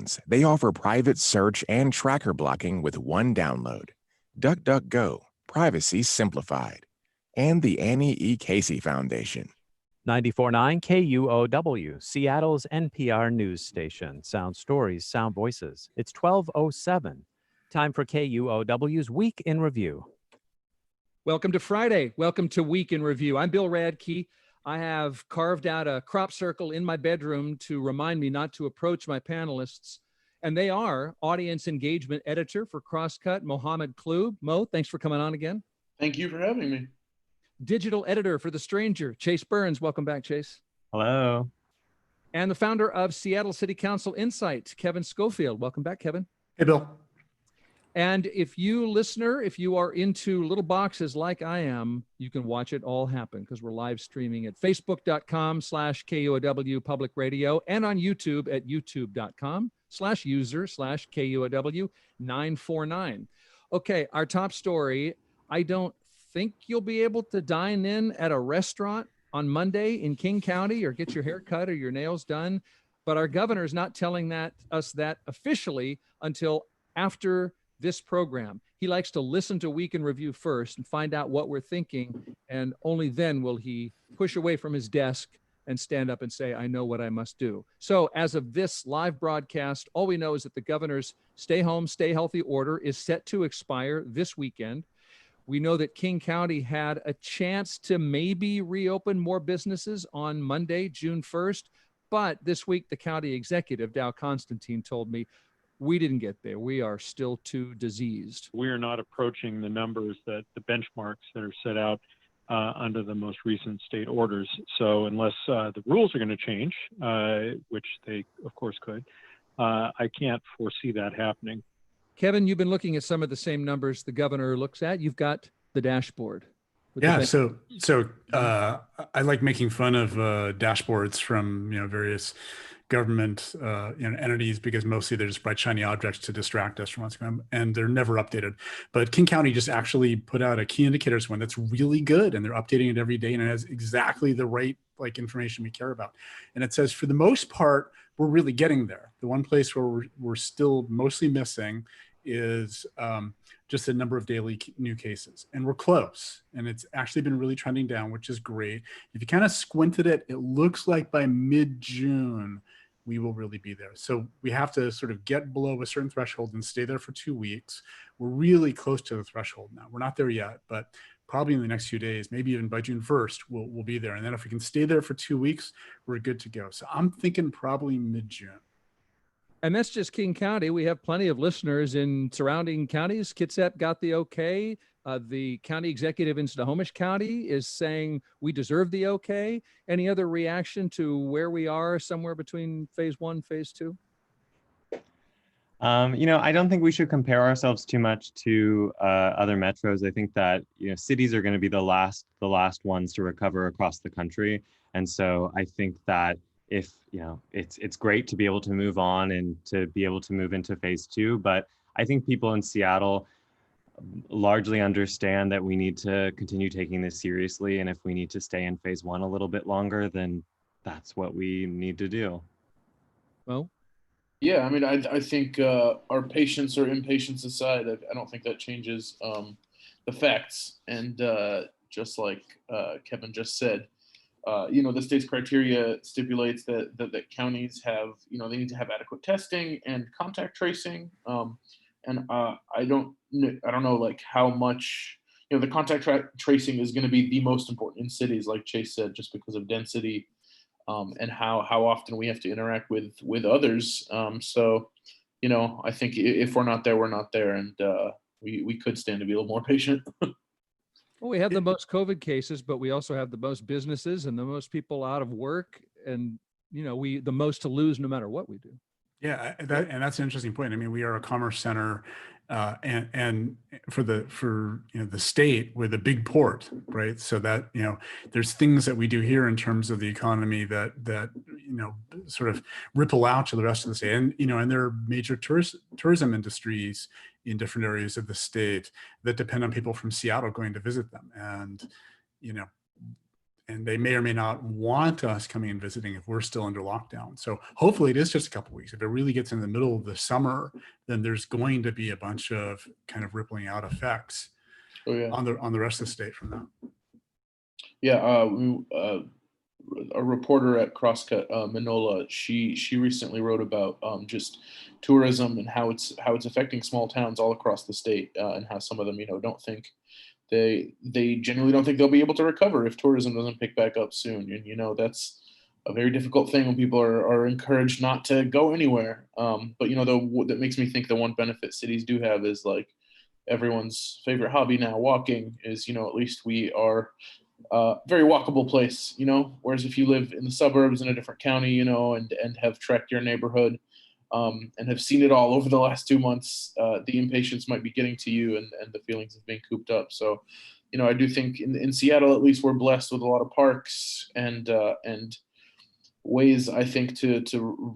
phones, they offer private search and tracker blocking with one download. DuckDuckGo, privacy simplified. And the Annie E. Casey Foundation. 94.9 KUOW, Seattle's NPR news station. Sound stories, sound voices. It's 12:07. Time for KUOW's Week in Review. Welcome to Friday. Welcome to Week in Review. I'm Bill Radke. I have carved out a crop circle in my bedroom to remind me not to approach my panelists. And they are audience engagement editor for Crosscut, Mohammed, Kloub. Mo, thanks for coming on again. Thank you for having me. Digital editor for The Stranger, Chase Burns. Welcome back, Chase. Hello. And the founder of Seattle City Council Insight, Kevin Schofield. Welcome back, Kevin. Hey, Bill. And if you listener, if you are into little boxes like I am, you can watch it all happen because we're live streaming at facebook.com/KUOW Public Radio and on YouTube at youtube.com/user/KUOW 949. Okay, our top story. I don't think you'll be able to dine in at a restaurant on Monday in King County or get your hair cut or your nails done. But our governor is not telling us that officially until after this program. He likes to listen to Week in Review first and find out what we're thinking. And only then will he push away from his desk and stand up and say, I know what I must do. So as of this live broadcast, all we know is that the governor's stay home, stay healthy order is set to expire this weekend. We know that King County had a chance to maybe reopen more businesses on Monday, June 1st. But this week, the county executive, Dow Constantine, told me, we didn't get there. We are still too diseased. We are not approaching the numbers that the benchmarks that are set out under the most recent state orders. So unless the rules are going to change, which they of course could, I can't foresee that happening. Kevin, you've been looking at some of the same numbers the governor looks at. You've got the dashboard. Yeah, so I like making fun of dashboards from various government entities because mostly they're just bright shiny objects to distract us from what's going on, and they're never updated. But King County just actually put out a key indicators one that's really good, and they're updating it every day, and it has exactly the right information we care about. And it says for the most part we're really getting there. The one place where we're still mostly missing is just the number of daily new cases, and we're close, and it's actually been really trending down, which is great. If you kind of squinted it, it looks like by mid-June we will really be there. So we have to sort of get below a certain threshold and stay there for 2 weeks. We're really close to the threshold now. We're not there yet, but probably in the next few days, maybe even by June 1st, we'll be there. And then if we can stay there for 2 weeks, we're good to go. So I'm thinking probably mid-June. And that's just King County. We have plenty of listeners in surrounding counties. Kitsap got the okay. The county executive in Snohomish County is saying we deserve the okay. Any other reaction to where we are somewhere between phase 1, phase 2? I don't think we should compare ourselves too much to other metros. I think that cities are going to be the last ones to recover across the country, and so I think that if it's great to be able to move on and to be able to move into phase 2, but I think people in Seattle largely understand that we need to continue taking this seriously, and if we need to stay in phase 1 a little bit longer, then that's what we need to do. Well, yeah, I mean, I think our patience or impatience aside, I don't think that changes the facts. And just like Kevin just said, the state's criteria stipulates that counties have, they need to have adequate testing and contact tracing. And I don't know how much, the contact tracing is going to be the most important in cities, like Chase said, just because of density and how often we have to interact with others. So, I think if we're not there, we're not there. And we could stand to be a little more patient. Well, we have the most COVID cases, but we also have the most businesses and the most people out of work, and the most to lose no matter what we do. Yeah, that's an interesting point. I mean, we are a commerce center, and for the state, we're the big port, right? So that there's things that we do here in terms of the economy that sort of ripple out to the rest of the state, and there are major tourism industries in different areas of the state that depend on people from Seattle going to visit them, and and they may or may not want us coming and visiting if we're still under lockdown. So hopefully it is just a couple weeks. If it really gets in the middle of the summer, then there's going to be a bunch of kind of rippling out effects on the rest of the state from that. Yeah, a reporter at Crosscut, Manola, she recently wrote about just tourism and how it's affecting small towns all across the state, and how some of them, don't think they generally don't think they'll be able to recover if tourism doesn't pick back up soon. And that's a very difficult thing when people are encouraged not to go anywhere. But that makes me think the one benefit cities do have is like everyone's favorite hobby now, walking, is at least we are very walkable place, whereas if you live in the suburbs in a different county, and have trekked your neighborhood, and have seen it all over the last 2 months, the impatience might be getting to you, and the feelings of being cooped up. So, I do think in Seattle, at least, we're blessed with a lot of parks and ways, I think, to